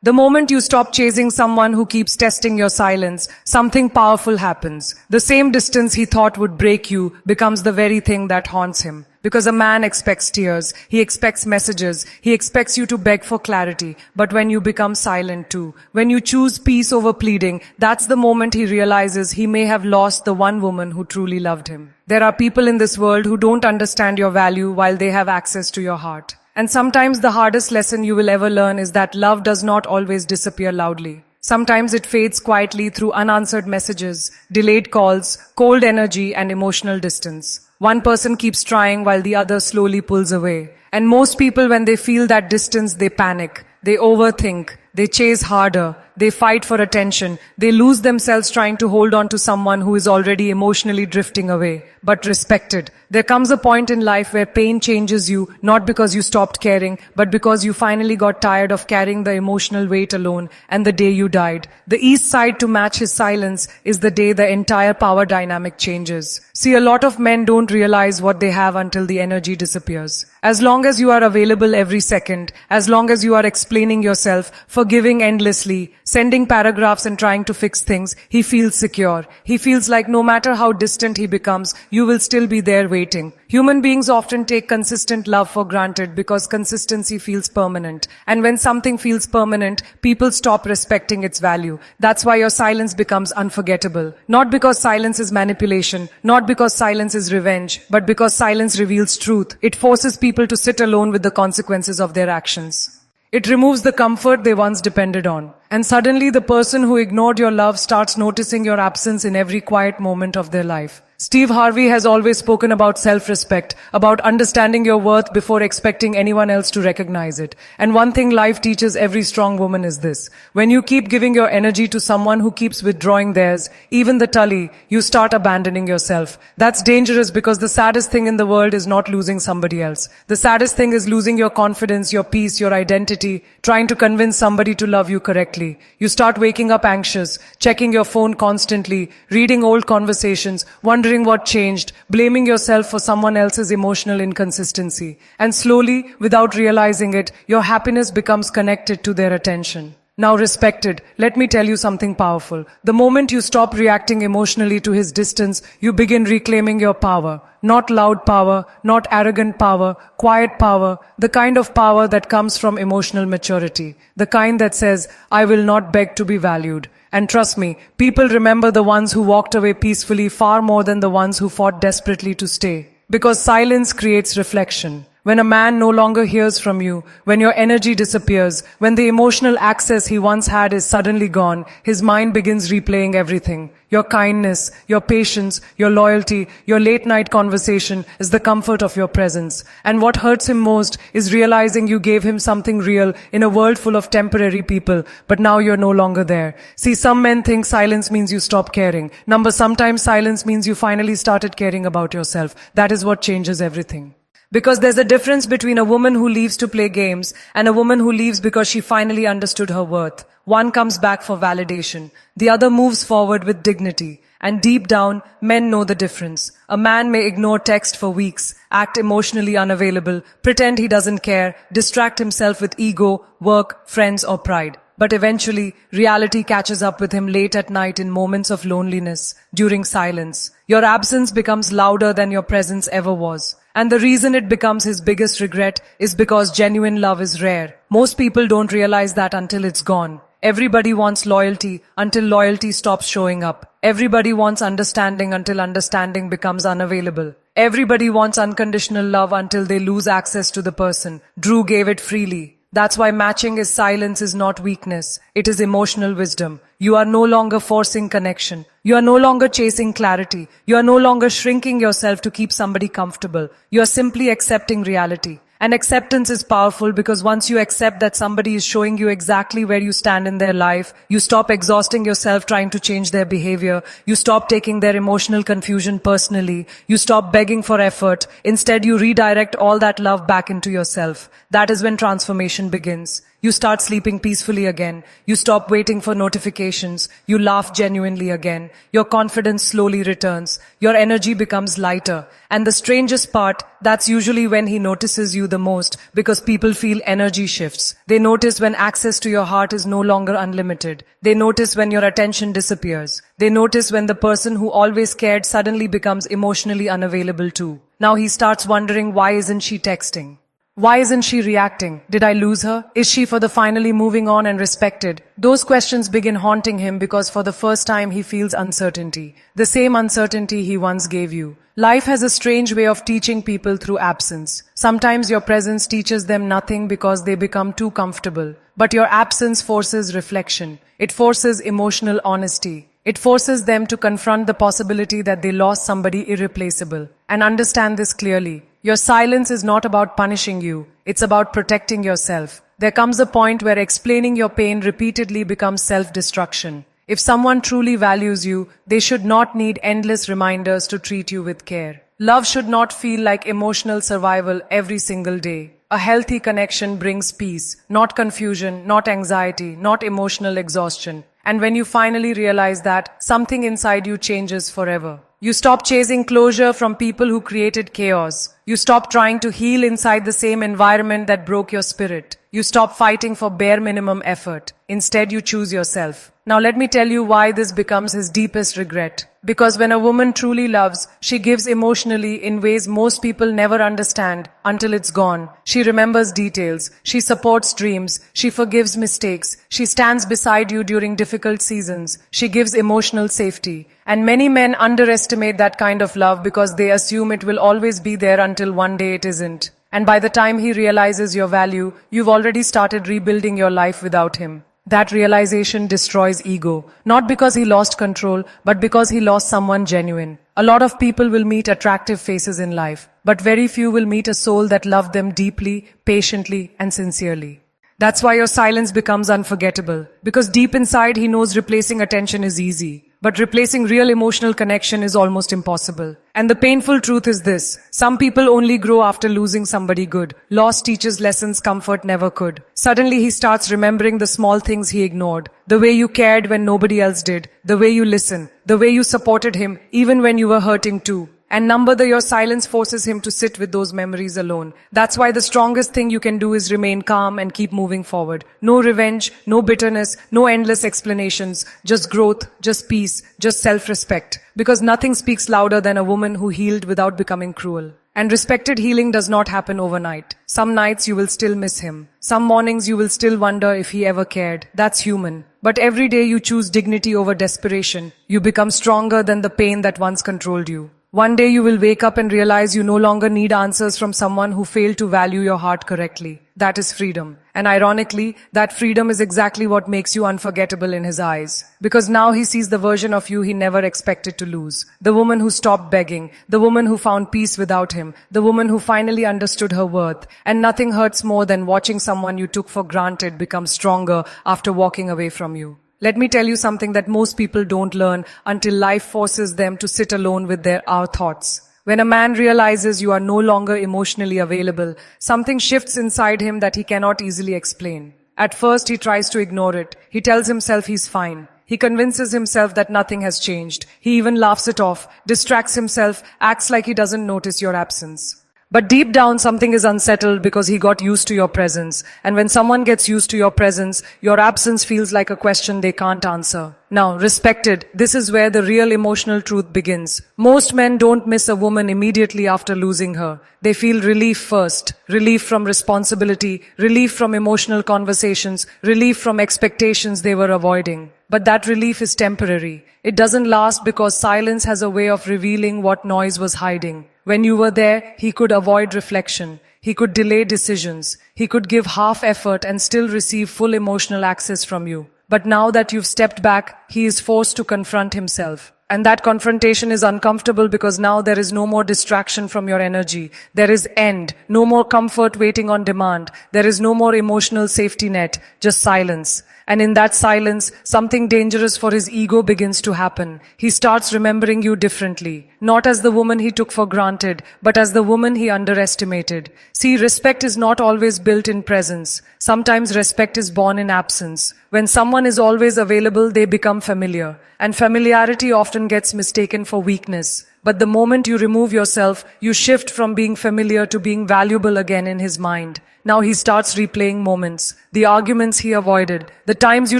The moment you stop chasing someone who keeps testing your silence, something powerful happens. The same distance he thought would break you becomes the very thing that haunts him. Because a man expects tears, he expects messages, he expects you to beg for clarity. But when you become silent too, when you choose peace over pleading, that's the moment he realizes he may have lost the one woman who truly loved him. There are people in this world who don't understand your value while they have access to your heart. And sometimes the hardest lesson you will ever learn is that love does not always disappear loudly. Sometimes it fades quietly through unanswered messages, delayed calls, cold energy, and emotional distance. One person keeps trying while the other slowly pulls away. And most people, when they feel that distance, they panic, they overthink, they chase harder, they fight for attention, they lose themselves trying to hold on to someone who is already emotionally drifting away. But respected, there comes a point in life where pain changes you, not because you stopped caring, but because you finally got tired of carrying the emotional weight alone, and the day you died. The east side to match his silence is the day the entire power dynamic changes. See, a lot of men don't realize what they have until the energy disappears. As long as you are available every second, as long as you are explaining yourself, forgiving endlessly, sending paragraphs and trying to fix things, he feels secure. He feels like no matter how distant he becomes, you will still be there waiting. Human beings often take consistent love for granted because consistency feels permanent. And when something feels permanent, people stop respecting its value. That's why your silence becomes unforgettable. Not because silence is manipulation, not because silence is revenge, but because silence reveals truth. It forces people to sit alone with the consequences of their actions. It removes the comfort they once depended on. And suddenly the person who ignored your love starts noticing your absence in every quiet moment of their life. Steve Harvey has always spoken about self-respect, about understanding your worth before expecting anyone else to recognize it. And one thing life teaches every strong woman is this. When you keep giving your energy to someone who keeps withdrawing theirs, even the tully, you start abandoning yourself. That's dangerous because the saddest thing in the world is not losing somebody else. The saddest thing is losing your confidence, your peace, your identity, trying to convince somebody to love you correctly. You start waking up anxious, checking your phone constantly, reading old conversations, wondering what changed, blaming yourself for someone else's emotional inconsistency. And slowly, without realizing it, your happiness becomes connected to their attention. Now respected, let me tell you something powerful. The moment you stop reacting emotionally to his distance, you begin reclaiming your power. Not loud power, not arrogant power, quiet power, the kind of power that comes from emotional maturity. The kind that says, I will not beg to be valued. And trust me, people remember the ones who walked away peacefully far more than the ones who fought desperately to stay. Because silence creates reflection. When a man no longer hears from you, when your energy disappears, when the emotional access he once had is suddenly gone, his mind begins replaying everything. Your kindness, your patience, your loyalty, your late night conversation is the comfort of your presence. And what hurts him most is realizing you gave him something real in a world full of temporary people, but now you're no longer there. See, some men think silence means you stop caring. Sometimes silence means you finally started caring about yourself. That is what changes everything. Because there's a difference between a woman who leaves to play games and a woman who leaves because she finally understood her worth. One comes back for validation. The other moves forward with dignity. And deep down, men know the difference. A man may ignore text for weeks, act emotionally unavailable, pretend he doesn't care, distract himself with ego, work, friends, or pride. But eventually, reality catches up with him late at night in moments of loneliness, during silence. Your absence becomes louder than your presence ever was. And the reason it becomes his biggest regret is because genuine love is rare. Most people don't realize that until it's gone. Everybody wants loyalty until loyalty stops showing up. Everybody wants understanding until understanding becomes unavailable. Everybody wants unconditional love until they lose access to the person. Drew gave it freely. That's why matching his silence is not weakness. It is emotional wisdom. You are no longer forcing connection. You are no longer chasing clarity. You are no longer shrinking yourself to keep somebody comfortable. You are simply accepting reality. And acceptance is powerful because once you accept that somebody is showing you exactly where you stand in their life, you stop exhausting yourself trying to change their behavior. You stop taking their emotional confusion personally. You stop begging for effort. Instead, you redirect all that love back into yourself. That is when transformation begins. You start sleeping peacefully again. You stop waiting for notifications. You laugh genuinely again. Your confidence slowly returns. Your energy becomes lighter. And the strangest part, that's usually when he notices you the most, because people feel energy shifts. They notice when access to your heart is no longer unlimited. They notice when your attention disappears. They notice when the person who always cared suddenly becomes emotionally unavailable too. Now he starts wondering, why isn't she texting? Why isn't she reacting? Did I lose her? Is she for the finally moving on and respected? Those questions begin haunting him because for the first time he feels uncertainty. The same uncertainty he once gave you. Life has a strange way of teaching people through absence. Sometimes your presence teaches them nothing because they become too comfortable. But your absence forces reflection. It forces emotional honesty. It forces them to confront the possibility that they lost somebody irreplaceable. And understand this clearly. Your silence is not about punishing you. It's about protecting yourself. There comes a point where explaining your pain repeatedly becomes self-destruction. If someone truly values you, they should not need endless reminders to treat you with care. Love should not feel like emotional survival every single day. A healthy connection brings peace, not confusion, not anxiety, not emotional exhaustion. And when you finally realize that, something inside you changes forever. You stop chasing closure from people who created chaos. You stop trying to heal inside the same environment that broke your spirit. You stop fighting for bare minimum effort. Instead, you choose yourself. Now let me tell you why this becomes his deepest regret. Because when a woman truly loves, she gives emotionally in ways most people never understand until it's gone. She remembers details. She supports dreams. She forgives mistakes. She stands beside you during difficult seasons. She gives emotional safety. And many men underestimate that kind of love because they assume it will always be there until one day it isn't. And by the time he realizes your value, you've already started rebuilding your life without him. That realization destroys ego, not because he lost control, but because he lost someone genuine. A lot of people will meet attractive faces in life, but very few will meet a soul that loved them deeply, patiently, and sincerely. That's why your silence becomes unforgettable, because deep inside he knows replacing attention is easy. But replacing real emotional connection is almost impossible. And the painful truth is this. Some people only grow after losing somebody good. Loss teaches lessons comfort never could. Suddenly he starts remembering the small things he ignored. The way you cared when nobody else did. The way you listened. The way you supported him even when you were hurting too. And your silence forces him to sit with those memories alone. That's why the strongest thing you can do is remain calm and keep moving forward. No revenge, no bitterness, no endless explanations. Just growth, just peace, just self-respect. Because nothing speaks louder than a woman who healed without becoming cruel. And respected healing does not happen overnight. Some nights you will still miss him. Some mornings you will still wonder if he ever cared. That's human. But every day you choose dignity over desperation. You become stronger than the pain that once controlled you. One day you will wake up and realize you no longer need answers from someone who failed to value your heart correctly. That is freedom. And ironically, that freedom is exactly what makes you unforgettable in his eyes. Because now he sees the version of you he never expected to lose. The woman who stopped begging. The woman who found peace without him. The woman who finally understood her worth. And nothing hurts more than watching someone you took for granted become stronger after walking away from you. Let me tell you something that most people don't learn until life forces them to sit alone with our thoughts. When a man realizes you are no longer emotionally available, something shifts inside him that he cannot easily explain. At first, he tries to ignore it. He tells himself he's fine. He convinces himself that nothing has changed. He even laughs it off, distracts himself, acts like he doesn't notice your absence. But deep down, something is unsettled because he got used to your presence. And when someone gets used to your presence, your absence feels like a question they can't answer. Now, respected, this is where the real emotional truth begins. Most men don't miss a woman immediately after losing her. They feel relief first. Relief from responsibility, relief from emotional conversations, relief from expectations they were avoiding. But that relief is temporary. It doesn't last because silence has a way of revealing what noise was hiding. When you were there, he could avoid reflection. He could delay decisions. He could give half effort and still receive full emotional access from you. But now that you've stepped back, he is forced to confront himself. And that confrontation is uncomfortable because now there is no more distraction from your energy. There is end. No more comfort waiting on demand. There is no more emotional safety net. Just silence. And in that silence, something dangerous for his ego begins to happen. He starts remembering you differently, not as the woman he took for granted, but as the woman he underestimated. See, respect is not always built in presence. Sometimes respect is born in absence. When someone is always available, they become familiar. And familiarity often gets mistaken for weakness. But the moment you remove yourself, you shift from being familiar to being valuable again in his mind. Now he starts replaying moments, the arguments he avoided, the times you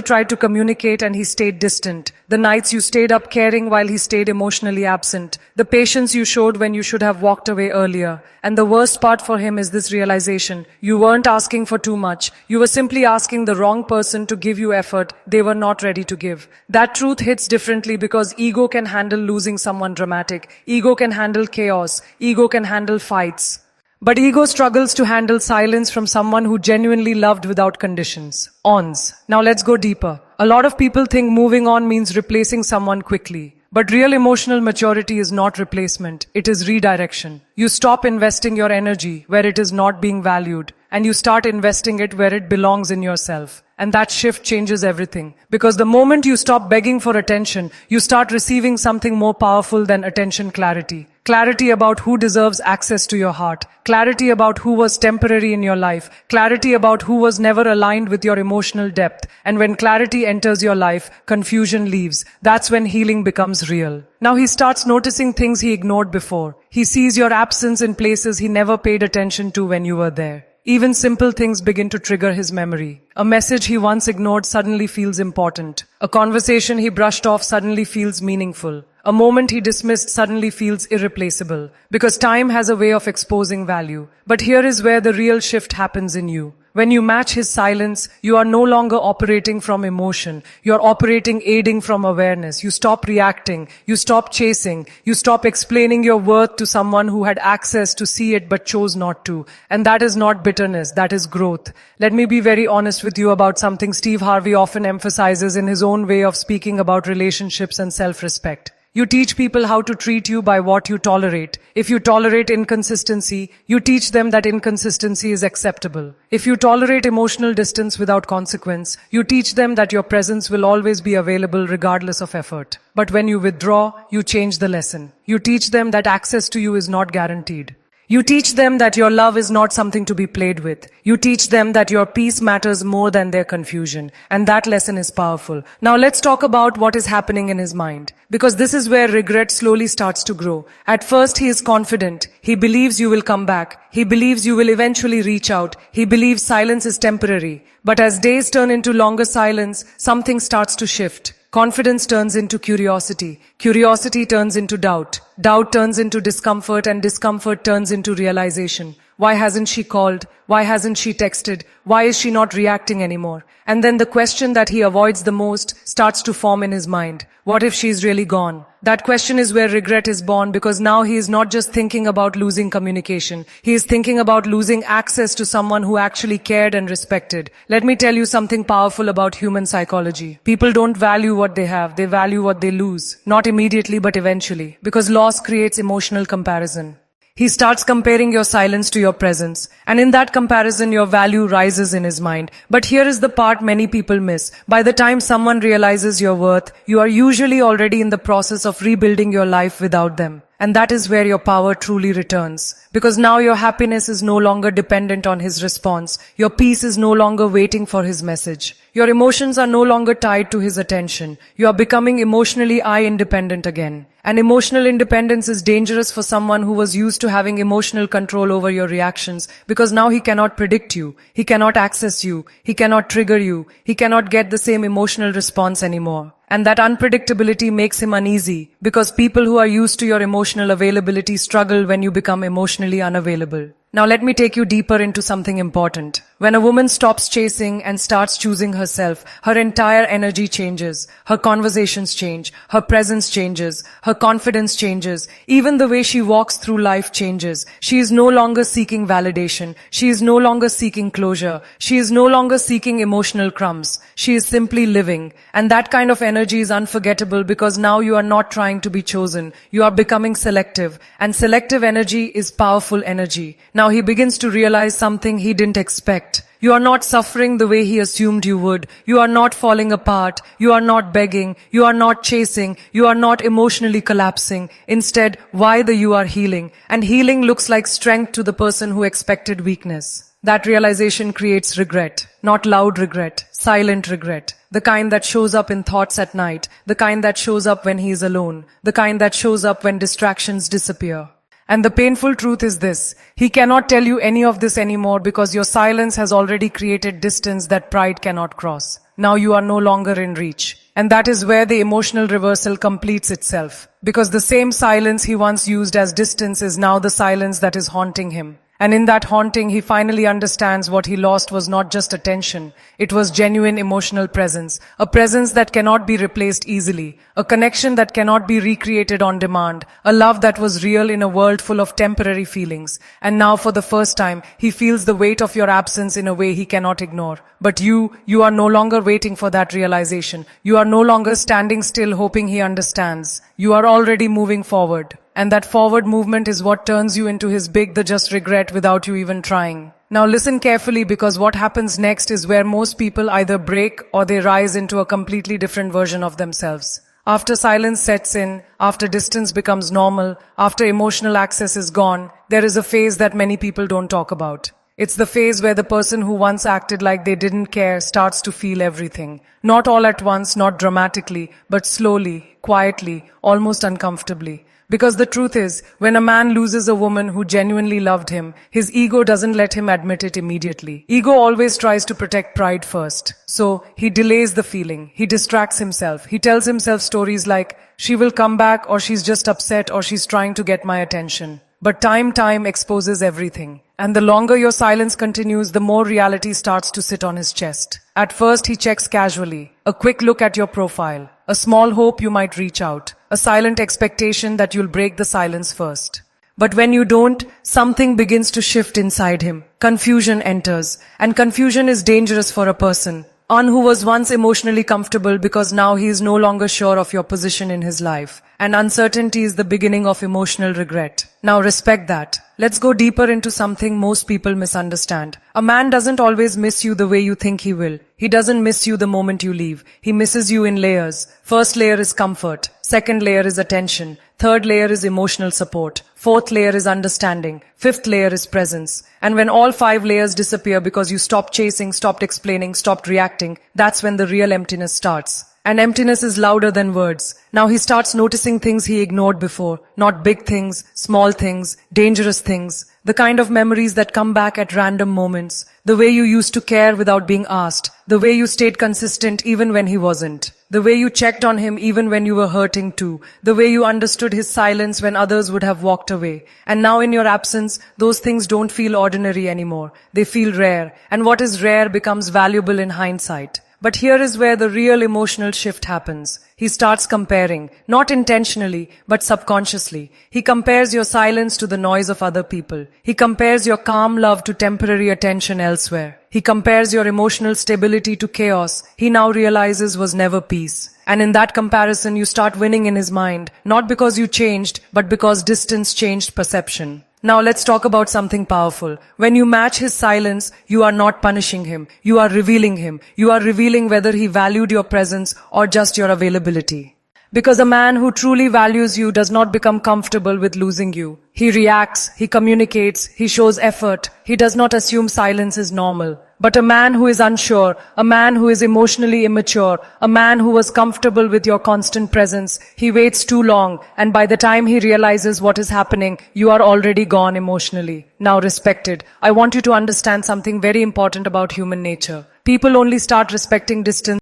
tried to communicate and he stayed distant, the nights you stayed up caring while he stayed emotionally absent, the patience you showed when you should have walked away earlier. And the worst part for him is this realization. You weren't asking for too much. You were simply asking the wrong person to give you effort they were not ready to give. That truth hits differently because ego can handle losing someone dramatic. Ego can handle chaos. Ego can handle fights. But ego struggles to handle silence from someone who genuinely loved without conditions. Ons. Now let's go deeper. A lot of people think moving on means replacing someone quickly. But real emotional maturity is not replacement, it is redirection. You stop investing your energy where it is not being valued, and you start investing it where it belongs in yourself. And that shift changes everything. Because the moment you stop begging for attention, you start receiving something more powerful than attention: clarity. Clarity about who deserves access to your heart. Clarity about who was temporary in your life. Clarity about who was never aligned with your emotional depth. And when clarity enters your life, confusion leaves. That's when healing becomes real. Now he starts noticing things he ignored before. He sees your absence in places he never paid attention to when you were there. Even simple things begin to trigger his memory. A message he once ignored suddenly feels important. A conversation he brushed off suddenly feels meaningful. A moment he dismissed suddenly feels irreplaceable. Because time has a way of exposing value. But here is where the real shift happens in you. When you match his silence, you are no longer operating from emotion. You are operating aiding from awareness. You stop reacting. You stop chasing. You stop explaining your worth to someone who had access to see it but chose not to. And that is not bitterness. That is growth. Let me be very honest with you about something Steve Harvey often emphasizes in his own way of speaking about relationships and self-respect. You teach people how to treat you by what you tolerate. If you tolerate inconsistency, you teach them that inconsistency is acceptable. If you tolerate emotional distance without consequence, you teach them that your presence will always be available regardless of effort. But when you withdraw, you change the lesson. You teach them that access to you is not guaranteed. You teach them that your love is not something to be played with. You teach them that your peace matters more than their confusion. And that lesson is powerful. Now let's talk about what is happening in his mind. Because this is where regret slowly starts to grow. At first he is confident. He believes you will come back. He believes you will eventually reach out. He believes silence is temporary. But as days turn into longer silence, something starts to shift. Confidence turns into curiosity. Curiosity turns into doubt. Doubt turns into discomfort, and discomfort turns into realization. Why hasn't she called? Why hasn't she texted? Why is she not reacting anymore? And then the question that he avoids the most starts to form in his mind. What if she's really gone? That question is where regret is born, because now he is not just thinking about losing communication. He is thinking about losing access to someone who actually cared and respected. Let me tell you something powerful about human psychology. People don't value what they have, they value what they lose. Not immediately, but eventually. Because loss creates emotional comparison. He starts comparing your silence to your presence. And in that comparison, your value rises in his mind. But here is the part many people miss. By the time someone realizes your worth, you are usually already in the process of rebuilding your life without them. And that is where your power truly returns. Because now your happiness is no longer dependent on his response. Your peace is no longer waiting for his message. Your emotions are no longer tied to his attention. You are becoming emotionally independent again. And emotional independence is dangerous for someone who was used to having emotional control over your reactions, because now he cannot predict you. He cannot access you. He cannot trigger you. He cannot get the same emotional response anymore. And that unpredictability makes him uneasy, because people who are used to your emotional availability struggle when you become emotionally unavailable. Now let me take you deeper into something important. When a woman stops chasing and starts choosing herself, her entire energy changes. Her conversations change. Her presence changes. Her confidence changes. Even the way she walks through life changes. She is no longer seeking validation. She is no longer seeking closure. She is no longer seeking emotional crumbs. She is simply living. And that kind of energy is unforgettable, because now you are not trying to be chosen. You are becoming selective. And selective energy is powerful energy. Now he begins to realize something he didn't expect. You are not suffering the way he assumed you would. You are not falling apart. You are not begging. You are not chasing. You are not emotionally collapsing. Instead, you are healing. And healing looks like strength to the person who expected weakness. That realization creates regret. Not loud regret, silent regret. The kind that shows up in thoughts at night. The kind that shows up when he is alone. The kind that shows up when distractions disappear. And the painful truth is this: he cannot tell you any of this anymore because your silence has already created distance that pride cannot cross. Now you are no longer in reach. And that is where the emotional reversal completes itself. Because the same silence he once used as distance is now the silence that is haunting him. And in that haunting, he finally understands what he lost was not just attention. It was genuine emotional presence. A presence that cannot be replaced easily. A connection that cannot be recreated on demand. A love that was real in a world full of temporary feelings. And now for the first time, he feels the weight of your absence in a way he cannot ignore. But you are no longer waiting for that realization. You are no longer standing still hoping he understands. You are already moving forward. And that forward movement is what turns you into his the just regret without you even trying. Now listen carefully, because what happens next is where most people either break or they rise into a completely different version of themselves. After silence sets in, after distance becomes normal, after emotional access is gone, there is a phase that many people don't talk about. It's the phase where the person who once acted like they didn't care starts to feel everything. Not all at once, not dramatically, but slowly, quietly, almost uncomfortably. Because the truth is, when a man loses a woman who genuinely loved him, his ego doesn't let him admit it immediately. Ego always tries to protect pride first. So, he delays the feeling. He distracts himself. He tells himself stories like, she will come back, or she's just upset, or she's trying to get my attention. But time exposes everything. And the longer your silence continues, the more reality starts to sit on his chest. At first, he checks casually. A quick look at your profile. A small hope you might reach out. A silent expectation that you'll break the silence first. But when you don't, something begins to shift inside him. Confusion enters. And confusion is dangerous for a person. One who was once emotionally comfortable, because now he is no longer sure of your position in his life. And uncertainty is the beginning of emotional regret. Now respect that. Let's go deeper into something most people misunderstand. A man doesn't always miss you the way you think he will. He doesn't miss you the moment you leave. He misses you in layers. First layer is comfort. Second layer is attention. Third layer is emotional support. Fourth layer is understanding. Fifth layer is presence. And when all 5 layers disappear because you stopped chasing, stopped explaining, stopped reacting, that's when the real emptiness starts. And emptiness is louder than words. Now he starts noticing things he ignored before. Not big things, small things, dangerous things. The kind of memories that come back at random moments. The way you used to care without being asked. The way you stayed consistent even when he wasn't. The way you checked on him even when you were hurting too. The way you understood his silence when others would have walked away. And now in your absence, those things don't feel ordinary anymore. They feel rare. And what is rare becomes valuable in hindsight. But here is where the real emotional shift happens. He starts comparing, not intentionally, but subconsciously. He compares your silence to the noise of other people. He compares your calm love to temporary attention elsewhere. He compares your emotional stability to chaos he now realizes was never peace. And in that comparison, you start winning in his mind, not because you changed, but because distance changed perception. Now let's talk about something powerful. When you match his silence, you are not punishing him. You are revealing him. You are revealing whether he valued your presence or just your availability. Because a man who truly values you does not become comfortable with losing you. He reacts, he communicates, he shows effort. He does not assume silence is normal. But a man who is unsure, a man who is emotionally immature, a man who was comfortable with your constant presence, he waits too long, and by the time he realizes what is happening, you are already gone emotionally. Now respected, I want you to understand something very important about human nature. People only start respecting distance